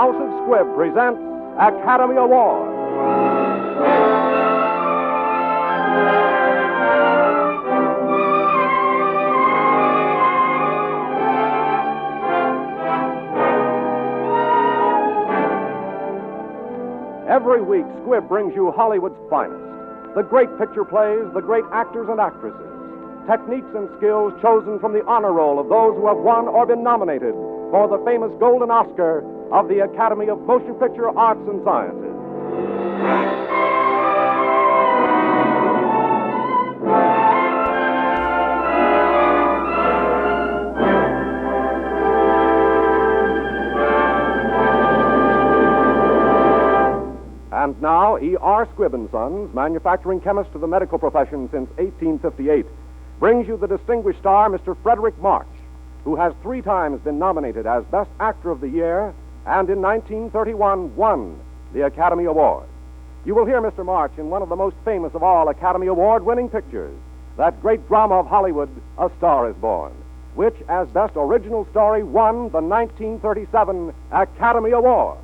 House of Squibb presents Academy Award. Every week, Squibb brings you Hollywood's finest. The great picture plays, the great actors and actresses. Techniques and skills chosen from the honor roll of those who have won or been nominated for the famous Golden Oscar of the Academy of Motion Picture Arts and Sciences. And now, E.R. Squibb & Sons, manufacturing chemist to the medical profession since 1858, brings you the distinguished star, Mr. Fredrick March, who has 3 times been nominated as Best Actor of the Year and in 1931 won the Academy Award. You will hear Mr. March in one of the most famous of all Academy Award-winning pictures, that great drama of Hollywood, A Star is Born, which, as Best Original Story, won the 1937 Academy Award.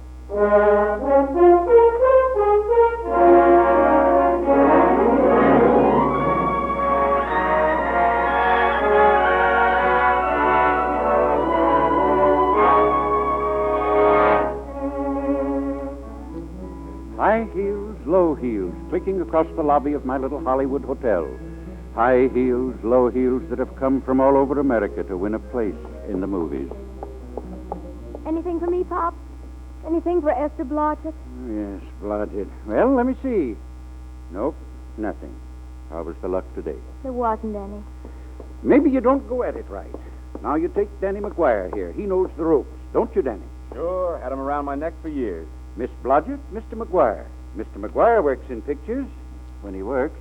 High heels, low heels, clicking across the lobby of my little Hollywood hotel. High heels, low heels that have come from all over America to win a place in the movies. Anything for me, Pop? Anything for Esther Blodgett? Oh, yes, Blodgett. Well, let me see. Nope, nothing. How was the luck today? There wasn't any. Maybe you don't go at it right. Now you take Danny McGuire here. He knows the ropes. Don't you, Danny? Sure, had him around my neck for years. Miss Blodgett, Mr. McGuire. Mr. McGuire works in pictures. When he works.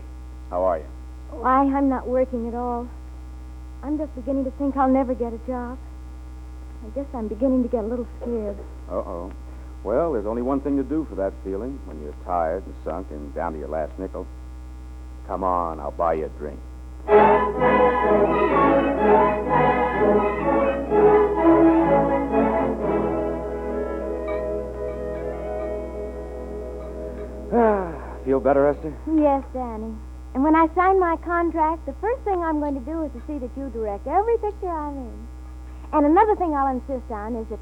How are you? Why, I'm not working at all. I'm just beginning to think I'll never get a job. I guess I'm beginning to get a little scared. Uh-oh. Well, there's only one thing to do for that feeling when you're tired and sunk and down to your last nickel. Come on, I'll buy you a drink. Feel better, Esther? Yes, Danny. And when I sign my contract, the first thing I'm going to do is to see that you direct every picture I'm in. And another thing I'll insist on is that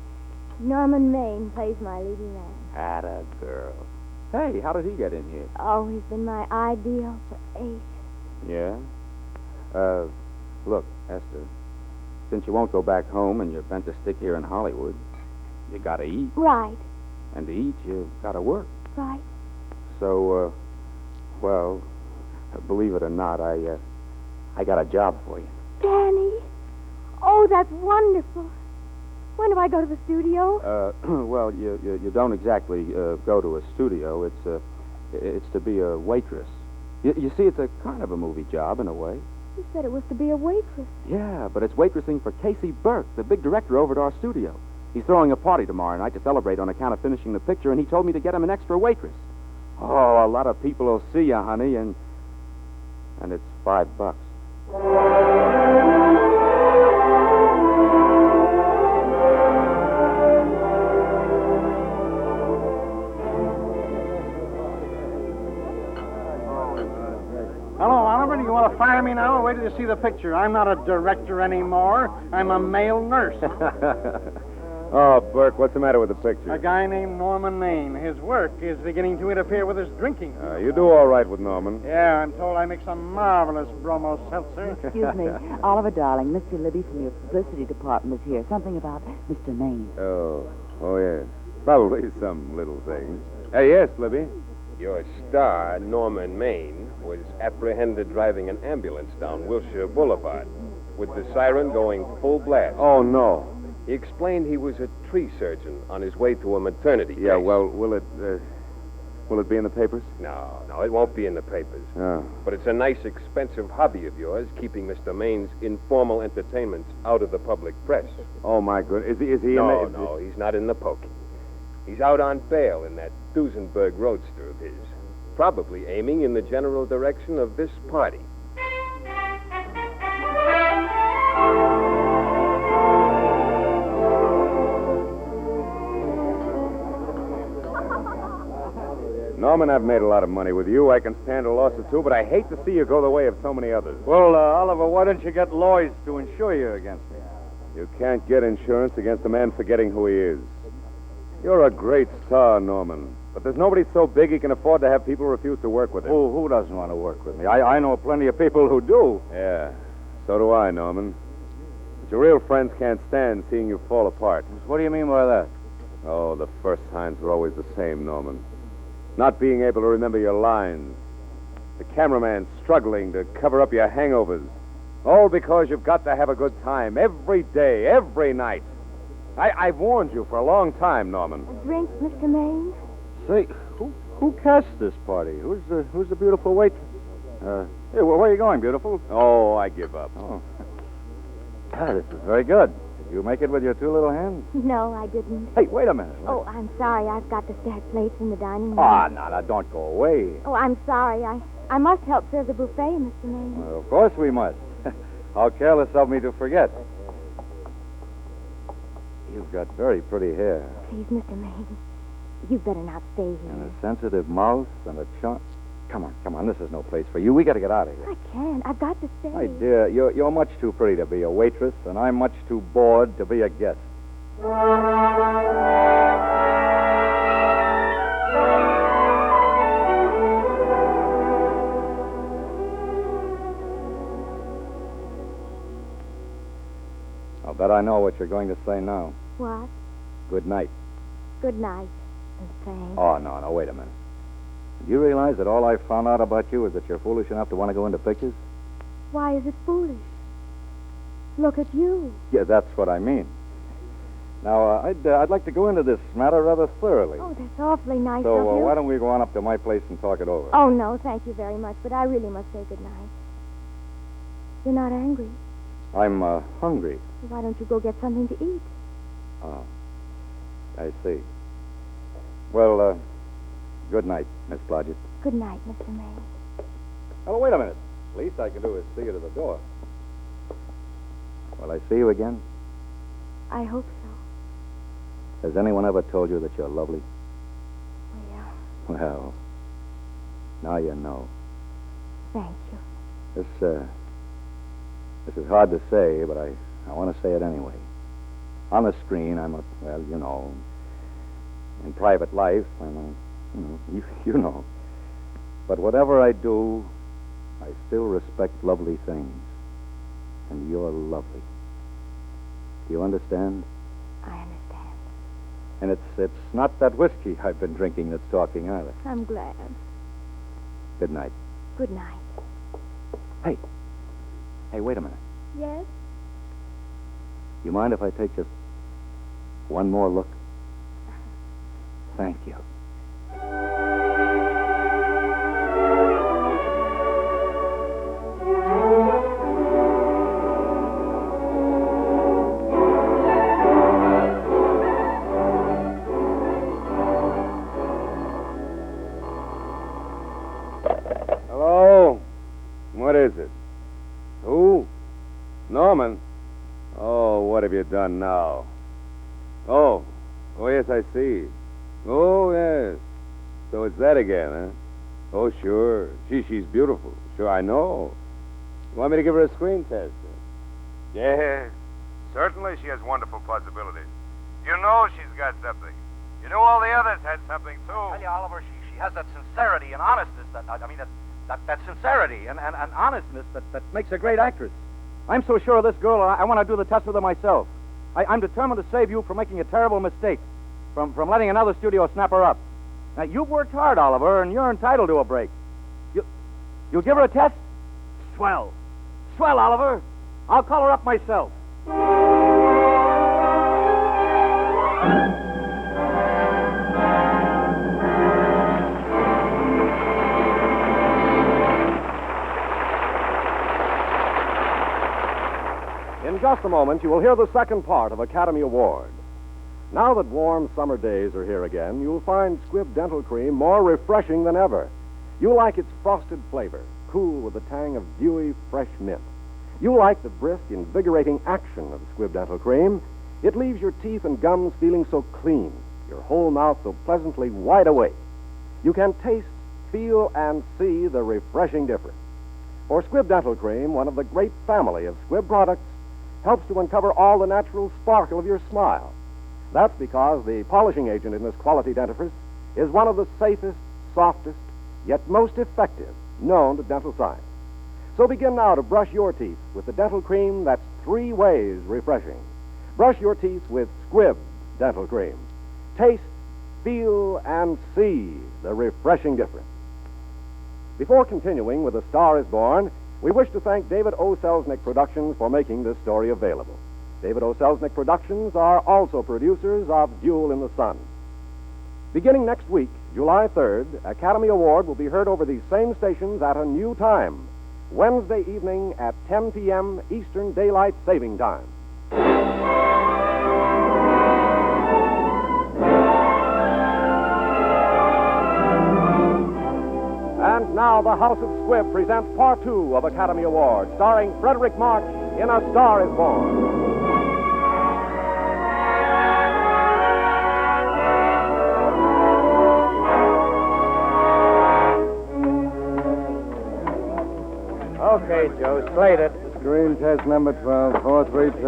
Norman Maine plays my leading man. Atta girl. Hey, how did he get in here? Oh, he's been my ideal for 8. Yeah? Look, Esther, since you won't go back home and you're bent to stick here in Hollywood, you gotta eat. Right. And to eat, you gotta work. Right. So, well, believe it or not, I got a job for you. Danny? Oh, that's wonderful. When do I go to the studio? Well, you don't exactly go to a studio. It's to be a waitress. You see, it's a kind of a movie job in a way. You said it was to be a waitress. Yeah, but it's waitressing for Casey Burke, the big director over at our studio. He's throwing a party tomorrow night to celebrate on account of finishing the picture, and he told me to get him an extra waitress. Oh, a lot of people will see you, honey, and it's $5. Hello, Oliver. Do you want to fire me now or wait till you see the picture? I'm not a director anymore. I'm a male nurse. Oh, Burke, what's the matter with the picture? A guy named Norman Maine. His work is beginning to interfere with his drinking. You do all right with Norman. Yeah, I'm told I make some marvelous bromo seltzer. Excuse me. Oliver, darling, Mr. Libby from your publicity department is here. Something about Mr. Maine. Oh, yes. Probably some little things. Yes, Libby. Your star, Norman Maine, was apprehended driving an ambulance down Wilshire Boulevard with the siren going full blast. Oh, no. He explained he was a tree surgeon on his way to a maternity Yeah, case. well, will it be in the papers? No, it won't be in the papers. Oh. But it's a nice, expensive hobby of yours, keeping Mr. Maine's informal entertainments out of the public press. Oh, my goodness. Is he No, in the... no, he's not in the pokey. He's out on bail in that Duesenberg roadster of his, probably aiming in the general direction of this party. Norman, I've made a lot of money with you. I can stand a loss or two, but I hate to see you go the way of so many others. Well, Oliver, why don't you get Lloyd's to insure you against me? You can't get insurance against a man forgetting who he is. You're a great star, Norman, but there's nobody so big he can afford to have people refuse to work with him. Who doesn't want to work with me? I know plenty of people who do. Yeah, so do I, Norman. But your real friends can't stand seeing you fall apart. What do you mean by that? Oh, the first signs are always the same, Norman. Not being able to remember your lines. The cameraman struggling to cover up your hangovers. All because you've got to have a good time every day, every night. I've warned you for a long time, Norman. A drink, Mr. Maine? Say, who cast this party? Who's the beautiful waitress? Hey, where are you going, beautiful? Oh, I give up. Oh. This is very good. Did you make it with your two little hands? No, I didn't. Hey, wait a minute. Oh, I'm sorry. I've got to stack plates in the dining room. Ah, no, don't go away. Oh, I'm sorry. I must help serve the buffet, Mr. Maine. Well, of course we must. How careless of me to forget. You've got very pretty hair. Please, Mr. Maine, you'd better not stay here. And a sensitive mouth and a charm. Come on. This is no place for you. We got to get out of here. I can't. I've got to stay. My dear, you're much too pretty to be a waitress, and I'm much too bored to be a guest. I'll bet I know what you're going to say now. What? Good night. Good night, and thanks. Oh, no, wait a minute. Do you realize that all I found out about you is that you're foolish enough to want to go into pictures? Why is it foolish? Look at you. Yeah, that's what I mean. Now, I'd like to go into this matter rather thoroughly. Oh, that's awfully nice So, of you. why don't we go on up to my place and talk it over? Oh, no, thank you very much, but I really must say good night. You're not angry. I'm hungry. Why don't you go get something to eat? Oh, I see. Well, good night, Miss Blodgett. Good night, Mr. Maine. Oh, wait a minute. Least I can do is see you to the door. Will I see you again? I hope so. Has anyone ever told you that you're lovely? Well, Well, now you know. thank you. This is hard to say, but I want to say it anyway. On the screen, I'm in private life, you know. But whatever I do, I still respect lovely things. And you're lovely. Do you understand? I understand. And it's not that whiskey I've been drinking that's talking either. I'm glad. Good night. Good night. Hey, wait a minute. Yes? You mind if I take just one more look? Thank you. Hello? What is it? Who? Norman? Oh, what have you done now? Oh, yes, I see. Oh, yes. So it's that again, huh? Oh, sure. She's beautiful. Sure, I know. You want me to give her a screen test? Yes. Certainly she has wonderful possibilities. You know she's got something. You know all the others had something, too. Tell you, Oliver, she has that sincerity and honestness that sincerity and honestness that makes a great actress. I'm so sure of this girl, I want to do the test with her myself. I'm determined to save you from making a terrible mistake, from letting another studio snap her up. Now, you've worked hard, Oliver, and you're entitled to a break. You'll give her a test? Swell. Swell, Oliver. I'll call her up myself. In just a moment, you will hear the second part of Academy Award. Now that warm summer days are here again, you'll find Squibb Dental Cream more refreshing than ever. You like its frosted flavor, cool with a tang of dewy, fresh mint. You like the brisk, invigorating action of Squibb Dental Cream. It leaves your teeth and gums feeling so clean, your whole mouth so pleasantly wide awake. you can taste, feel, and see the refreshing difference. For Squibb Dental Cream, one of the great family of Squibb products, helps to uncover all the natural sparkle of your smile. That's because the polishing agent in this quality dentifrice is one of the safest, softest, yet most effective known to dental science. So begin now to brush your teeth with the dental cream that's 3 ways refreshing. Brush your teeth with Squibb Dental Cream. Taste, feel, and see the refreshing difference. Before continuing with A Star is Born, we wish to thank David O. Selznick Productions for making this story available. David O. Selznick Productions are also producers of Duel in the Sun. Beginning next week, July 3rd, Academy Award will be heard over these same stations at a new time, Wednesday evening at 10 p.m. Eastern Daylight Saving Time. And now the House of Squibb presents Part 2 of Academy Award, starring Fredrick March in A Star is Born. Okay, Joe, slate it. Screen test number 12, 432.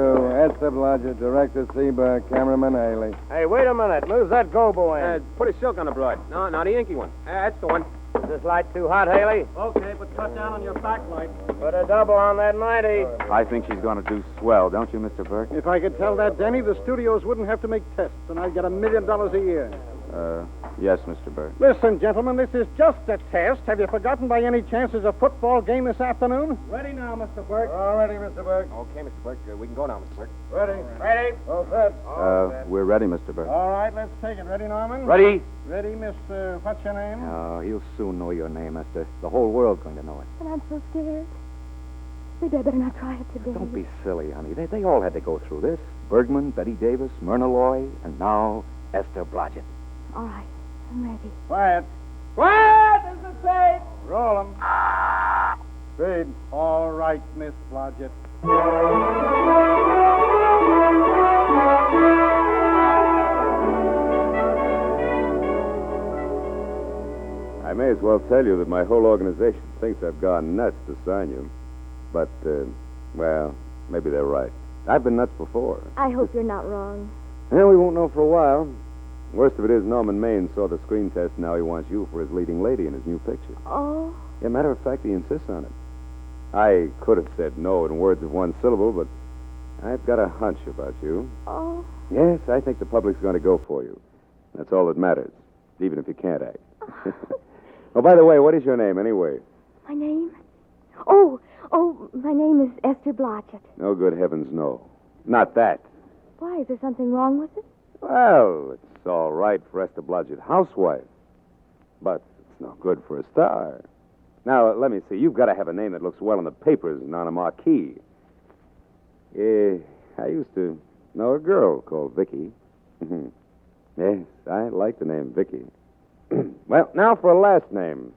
Esther Blodgett, director Seaberg, cameraman Haley. Hey, wait a minute. Moves that gobo in. Put a silk on the broad. No, not the inky one. That's the one. Is this light too hot, Haley? Okay, but cut down on your backlight. Put a double on that 90. I think she's going to do swell, don't you, Mr. Burke? If I could tell that, Denny, the studios wouldn't have to make tests, and I'd get $1 million a year. Yes, Mr. Burke. Listen, gentlemen, this is just a test. Have you forgotten by any chance there's a football game this afternoon? Ready now, Mr. Burke. All ready, Mr. Burke. Okay, Mr. Burke, we can go now, Mr. Burke. Ready. Ready. All set. We're ready, Mr. Burke. All right, let's take it. Ready, Norman? Ready? Ready, Miss, what's your name? Oh, he'll soon know your name, Esther. The whole world's going to know it. And I'm so scared. Maybe I better not try it today. Don't be silly, honey. They all had to go through this. Bergman, Bette Davis, Myrna Loy, and now Esther Blodgett. All right, I'm ready. Quiet. Quiet, as the tape. Roll 'em. Speed. All right, Miss Blodgett. I may as well tell you that my whole organization thinks I've gone nuts to sign you. But, well, maybe they're right. I've been nuts before. I hope you're not wrong. Well, we won't know for a while. Worst of it is Norman Maine saw the screen test, and now he wants you for his leading lady in his new picture. Oh, Yeah, matter of fact, he insists on it. I could have said no in words of one syllable, but I've got a hunch about you. oh. Yes, I think the public's going to go for you. That's all that matters, even if you can't act. Oh, by the way, what is your name, anyway? My name? Oh, my name is Esther Blodgett. No, good heavens, no. Not that. Why, is there something wrong with it? Well, it's all right for Esther Blodgett, housewife. But it's no good for a star. Now, let me see. You've got to have a name that looks well in the papers and on a marquee. I used to know a girl called Vicky. Yes, I like the name Vicky. Well, now for a last name.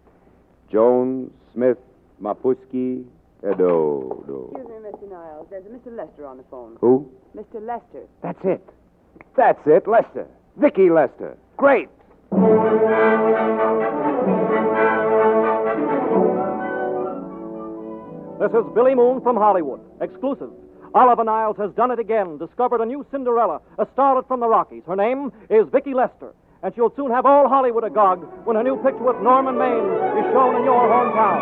Jones, Smith, Mapuski, Edo. Excuse me, Mr. Niles. There's a Mr. Lester on the phone. Who? Mr. Lester. That's it. That's it, Lester. Vicky Lester. Great. This is Billy Moon from Hollywood. Exclusive. Oliver Niles has done it again. Discovered a new Cinderella, a starlet from the Rockies. Her name is Vicky Lester. And she'll soon have all Hollywood agog when her new picture with Norman Maine is shown in your hometown.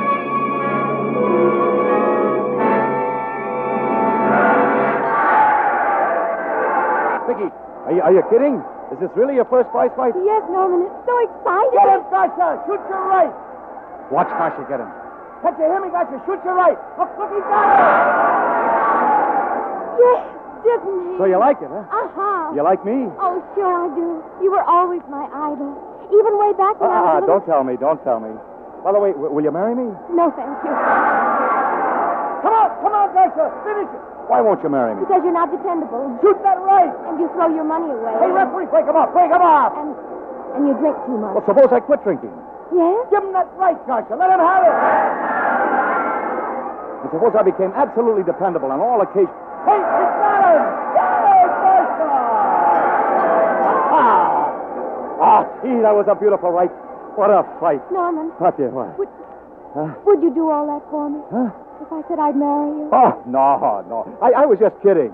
Vicky, are you kidding? Is this really your first prize fight? Yes, Norman, it's so exciting. Get him, Gotcha! Shoot your right! Watch Kasha get him. Can't you hear me, Gotcha? Shoot your right! Look, he got it! Yes, didn't he? So you like it, huh? Uh-huh. You like me? Oh, sure I do. You were always my idol. Even way back when I was a little... Don't tell me. By the way, will you marry me? No, thank you. Come on, Gotcha! Finish it! Why won't you marry me? Because you're not dependable. Shoot that right! And you throw your money away. Hey, referee, break him off! And you drink too much. Well, suppose I quit drinking. Yes? Give him that right, Gotcha. Let him have it! And suppose I became absolutely dependable on all occasions. Hey, you got him! Gotcha! Gee, that was a beautiful right. What a fight. Norman, What, dear, what? would you do all that for me? Huh? If I said I'd marry you? Oh, no. I was just kidding.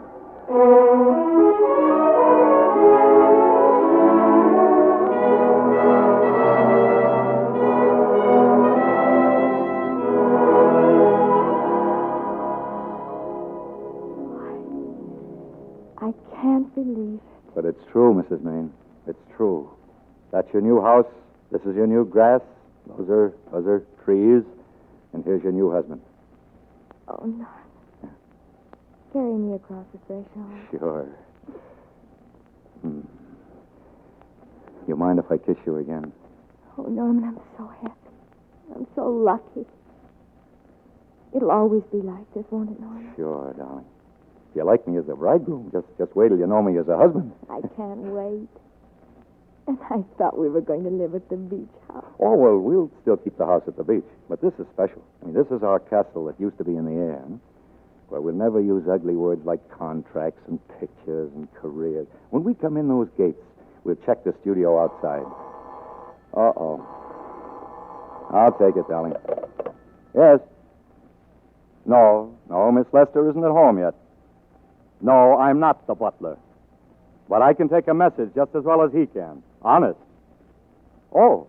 I can't believe it. But it's true, Mrs. Maine. It's true. That's your new house. This is your new grass. Those are trees. And here's your new husband. Oh, Norman. Carry me across the threshold. Sure. You mind if I kiss you again? Oh, Norman, I'm so happy. I'm so lucky. It'll always be like this, won't it, Norman? Sure, darling. If you like me as a bridegroom, just wait till you know me as a husband. I can't wait. And I thought we were going to live at the beach house. Oh, well, we'll still keep the house at the beach. But this is special. I mean, this is our castle that used to be in the air, where we'll never use ugly words like contracts and pictures and careers. When we come in those gates, we'll check the studio outside. Uh-oh. I'll take it, darling. Yes? No, Miss Lester isn't at home yet. No, I'm not the butler. But I can take a message just as well as he can. Honest. Oh,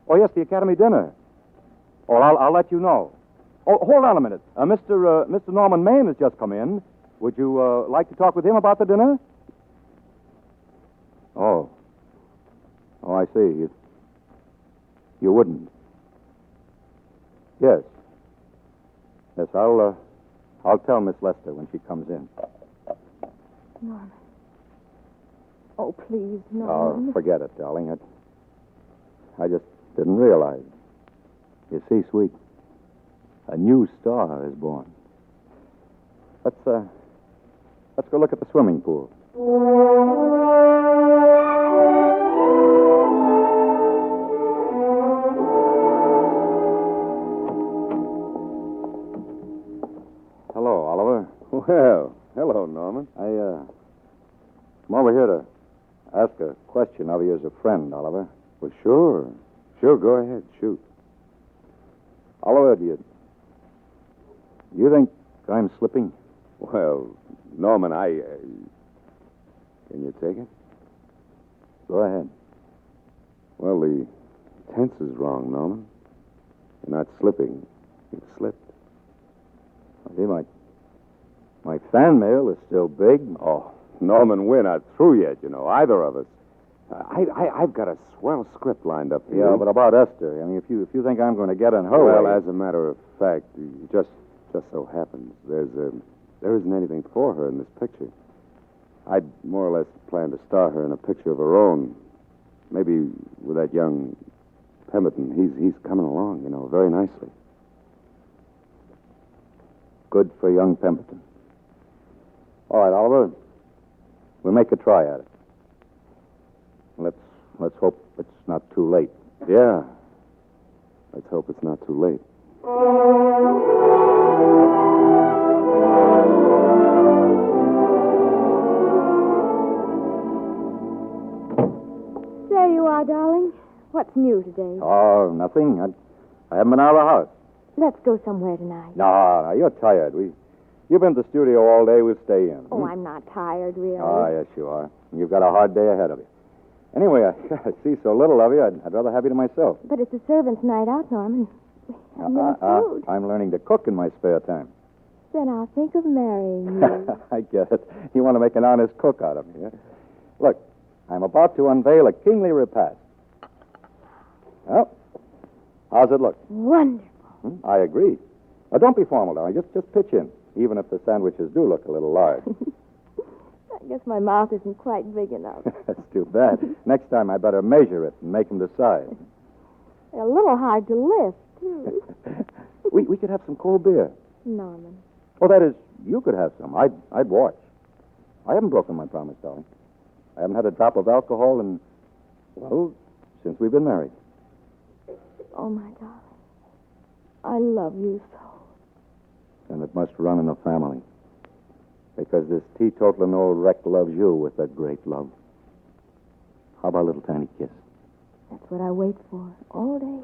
yes, the Academy dinner. Oh, I'll let you know. Oh, hold on a minute. Mr. Norman Maine has just come in. Would you like to talk with him about the dinner? Oh, I see. You wouldn't. Yes. Yes, I'll tell Miss Lester when she comes in. Norman. Oh, please, Norman. Oh, forget it, darling. I just didn't realize. You see, sweet, a new star is born. Let's go look at the swimming pool. Hello, Oliver. Well, hello, Norman. I'm over here to ask a question of you as a friend, Oliver. Well, sure. Sure, go ahead. Shoot. Oliver, do you think I'm slipping? Well, Norman, Can you take it? Go ahead. Well, the tense is wrong, Norman. You're not slipping. You've slipped. See, my fan mail is still big. Oh, Norman, we're not through yet, either of us. I've got a swell script lined up for you. Yeah, but about Esther, I mean, if you think I'm going to get in her way... Well, as a matter of fact, it just so happens there isn't anything for her in this picture. I'd more or less planned to star her in a picture of her own. Maybe with that young Pemberton. He's coming along, very nicely. Good for young Pemberton. All right, Oliver. We'll make a try at it. Let's hope it's not too late. Yeah. Let's hope it's not too late. There you are, darling. What's new today? Oh, nothing. I haven't been out of the house. Let's go somewhere tonight. No, you're tired. You've been to the studio all day. We'll stay in. Oh, I'm not tired, really. Oh, yes, you are. You've got a hard day ahead of you. Anyway, I see so little of you, I'd rather have you to myself. But it's a servant's night out, Norman. We have no food. I'm learning to cook in my spare time. Then I'll think of marrying you. I get it. You want to make an honest cook out of me, huh? Look, I'm about to unveil a kingly repast. Well, how's it look? Wonderful. I agree. Now, don't be formal, darling. Just pitch in, even if the sandwiches do look a little large. I guess my mouth isn't quite big enough. That's too bad. Next time I better measure it and make them decide. They're a little hard to lift, too. we could have some cold beer. Norman. Oh, that is, you could have some. I'd watch. I haven't broken my promise, darling. I haven't had a drop of alcohol since we've been married. Oh, my darling. I love you so. And it must run in the family. Because this teetotaling old wreck loves you with a great love. How about a little tiny kiss? That's what I wait for all day.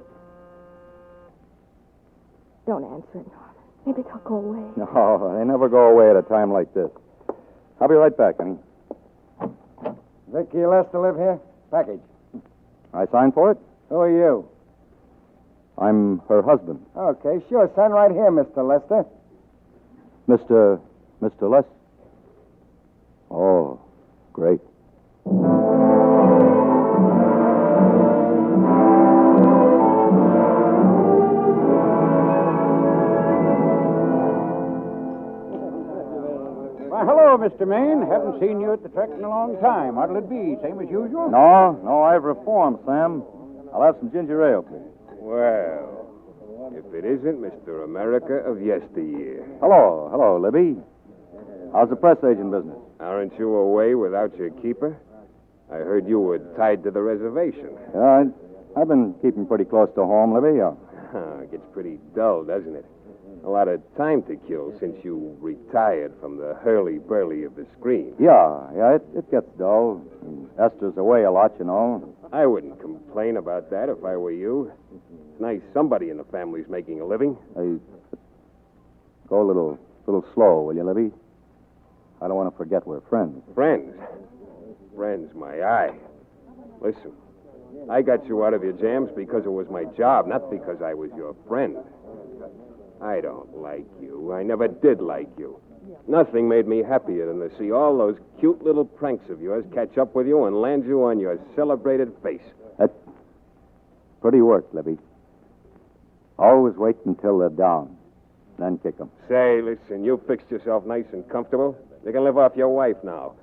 Don't answer it, Norman. Maybe they'll go away. No, they never go away at a time like this. I'll be right back, honey. Vicky Lester live here? Package. I signed for it? Who are you? I'm her husband. Okay, sure. Sign right here, Mr. Lester. Mr. Les? Oh, great. Why, hello, Mr. Maine. Haven't seen you at the track in a long time. What'll it be? Same as usual? No, I've reformed, Sam. I'll have some ginger ale, please. Well, if it isn't Mr. America of yesteryear. Hello, Libby. How's the press agent business? Aren't you away without your keeper? I heard you were tied to the reservation. Yeah, I've been keeping pretty close to home, Libby. It gets pretty dull, doesn't it? A lot of time to kill since you retired from the hurly-burly of the screen. Yeah, it gets dull. And Esther's away a lot, you know. I wouldn't complain about that if I were you. It's nice somebody in the family's making a living. Hey, go a little slow, will you, Libby? I don't want to forget we're friends. Friends? Friends, my eye. Listen, I got you out of your jams because it was my job, not because I was your friend. I don't like you. I never did like you. Nothing made me happier than to see all those cute little pranks of yours catch up with you and land you on your celebrated face. That's pretty work, Libby. Always wait until they're down, then kick them. Say, listen, you fixed yourself nice and comfortable. You can live off your wife now.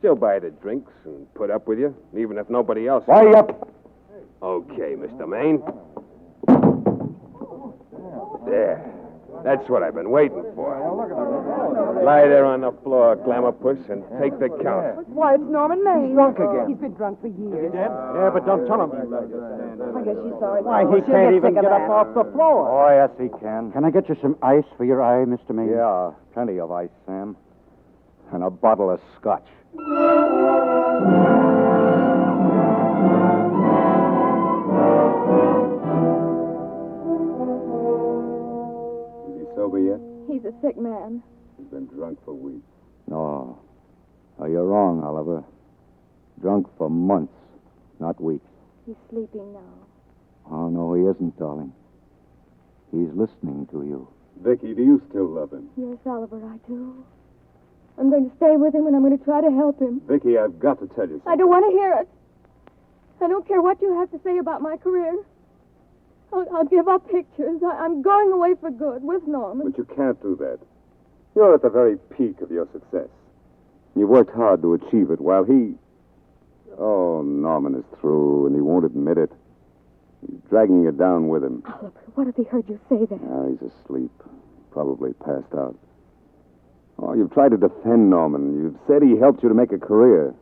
She'll buy the drinks and put up with you, even if nobody else... Why up? Okay, Mr. Maine. There. That's what I've been waiting for. Lie there on the floor, Glamour-puss, and take the count. Why, it's Norman Maine. He's drunk again. He's been drunk for years. Yeah, but don't tell him. I guess she's sorry. Why, he She'll can't get even sick of get up that. off the floor. Oh, yes, he can. Can I get you some ice for your eye, Mr. Maine? Yeah, plenty of ice, Sam. And a bottle of scotch. Is he sober yet? He's a sick man. He's been drunk for weeks. No, you're wrong, Oliver. Drunk for months, not weeks. He's sleeping now. Oh, no, he isn't, darling. He's listening to you. Vicky, do you still love him? Yes, Oliver, I do. I'm going to stay with him, and I'm going to try to help him. Vicky, I've got to tell you something. I don't want to hear it. I don't care what you have to say about my career. I'll give up pictures. I'm going away for good with Norman. But you can't do that. You're at the very peak of your success. You've worked hard to achieve it while he... Oh, Norman is through, and he won't admit it. He's dragging you down with him. Oliver, what if he heard you say that? He's asleep. Probably passed out. Oh, you've tried to defend Norman. You've said he helped you to make a career.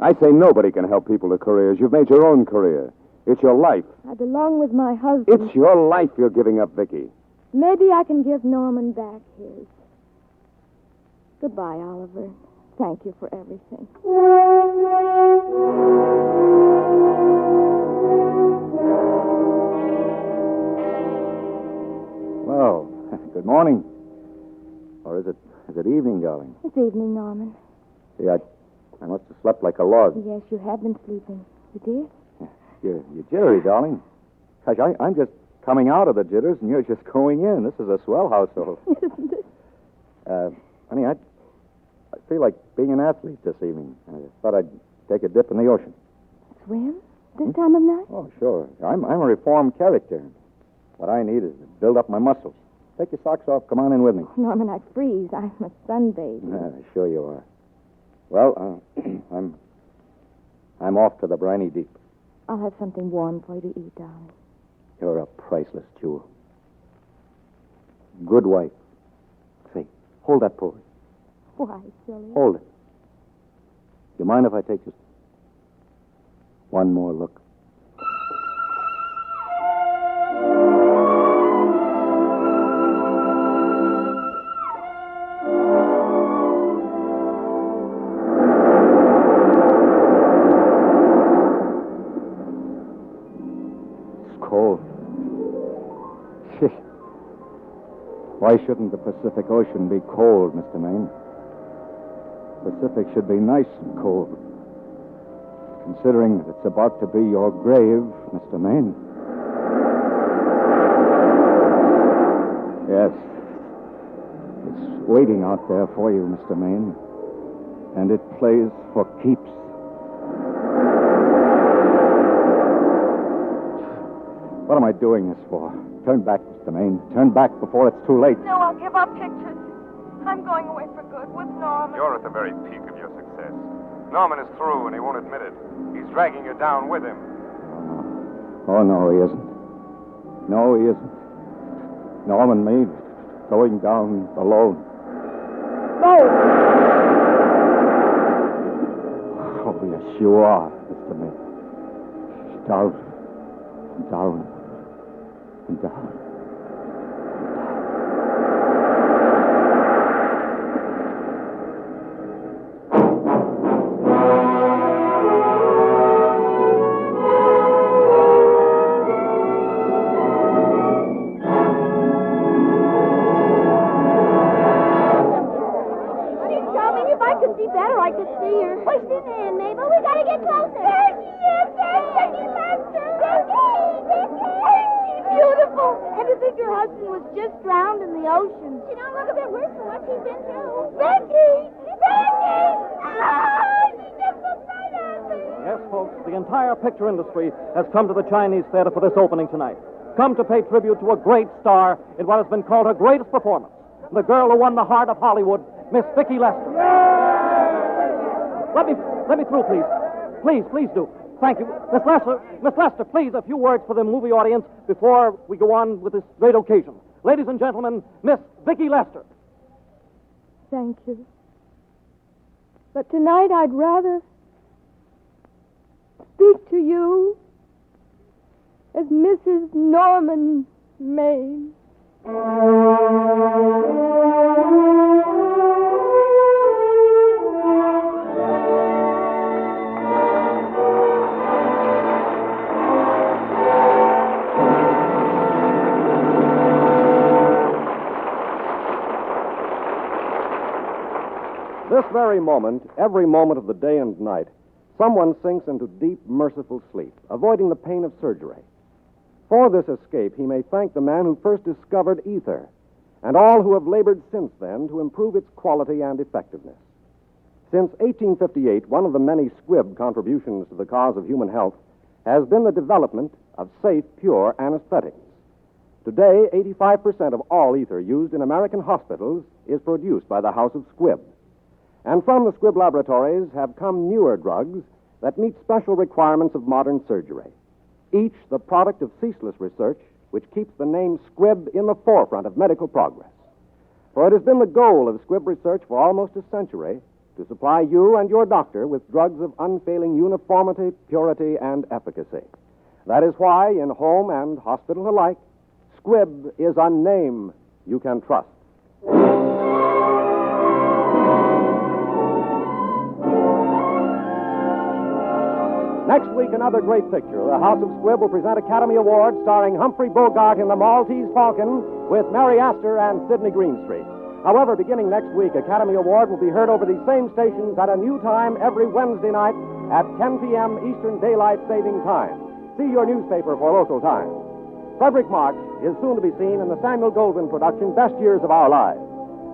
I say nobody can help people to careers. You've made your own career. It's your life. I belong with my husband. It's your life you're giving up, Vicky. Maybe I can give Norman back his. Goodbye, Oliver. Thank you for everything. Well, good morning. Or is it evening, darling? It's evening, Norman. See, I must have slept like a log. Yes, you have been sleeping. You did? You're jittery, darling. Gosh, I'm just coming out of the jitters, and you're just going in. This is a swell household. Isn't it? Honey, I feel like being an athlete this evening. I thought I'd take a dip in the ocean. Swim? This time of night? Oh, sure. I'm a reformed character. What I need is to build up my muscles. Take your socks off. Come on in with me. Norman, I freeze. I'm a sunbathe. Sure you are. Well, I'm off to the briny deep. I'll have something warm for you to eat, darling. You're a priceless jewel. Good wife. Say, hold that pose. Why, silly? Hold it. Do you mind if I take just one more look? Why shouldn't the Pacific Ocean be cold, Mr. Maine? Pacific should be nice and cold. Considering that it's about to be your grave, Mr. Maine. Yes. It's waiting out there for you, Mr. Maine. And it plays for keeps. What am I doing this for? Turn back, Mr. Maine. Turn back before it's too late. No, I'll give up pictures. I'm going away for good with Norman. You're at the very peak of your success. Norman is through, and he won't admit it. He's dragging you down with him. Oh, no, he isn't. No, he isn't. Norman Meade going down alone. No! Oh, yes, you are, Mr. Meade. Down, and down, and down. Picture industry has come to the Chinese theater for this opening tonight. Come to pay tribute to a great star in what has been called her greatest performance. The girl who won the heart of Hollywood, Miss Vicki Lester. Let me through, please. Please do. Thank you. Miss Lester, please, a few words for the movie audience before we go on with this great occasion. Ladies and gentlemen, Miss Vicki Lester. Thank you. But tonight I'd rather speak to you as Mrs. Norman Maine. This very moment, every moment of the day and night, someone sinks into deep, merciful sleep, avoiding the pain of surgery. For this escape, he may thank the man who first discovered ether, and all who have labored since then to improve its quality and effectiveness. Since 1858, one of the many squib contributions to the cause of human health has been the development of safe, pure anesthetics. Today, 85% of all ether used in American hospitals is produced by the House of Squibb. And from the Squibb laboratories have come newer drugs that meet special requirements of modern surgery, each the product of ceaseless research which keeps the name Squibb in the forefront of medical progress. For it has been the goal of Squibb research for almost a century to supply you and your doctor with drugs of unfailing uniformity, purity, and efficacy. That is why, in home and hospital alike, Squibb is a name you can trust. Next week, another great picture. The House of Squibb will present Academy Awards starring Humphrey Bogart in The Maltese Falcon with Mary Astor and Sidney Greenstreet. However, beginning next week, Academy Award will be heard over these same stations at a new time every Wednesday night at 10 p.m. Eastern Daylight Saving Time. See your newspaper for local time. Fredrick March is soon to be seen in the Samuel Goldwyn production, Best Years of Our Lives.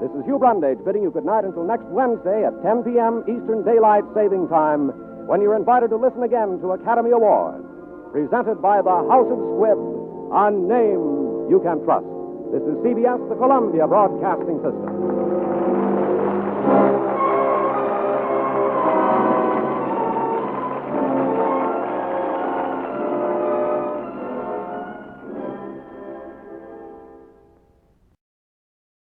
This is Hugh Brundage bidding you good night until next Wednesday at 10 p.m. Eastern Daylight Saving Time, when you're invited to listen again to Academy Awards, presented by the House of Squibb, a name you can trust. This is CBS, the Columbia Broadcasting System.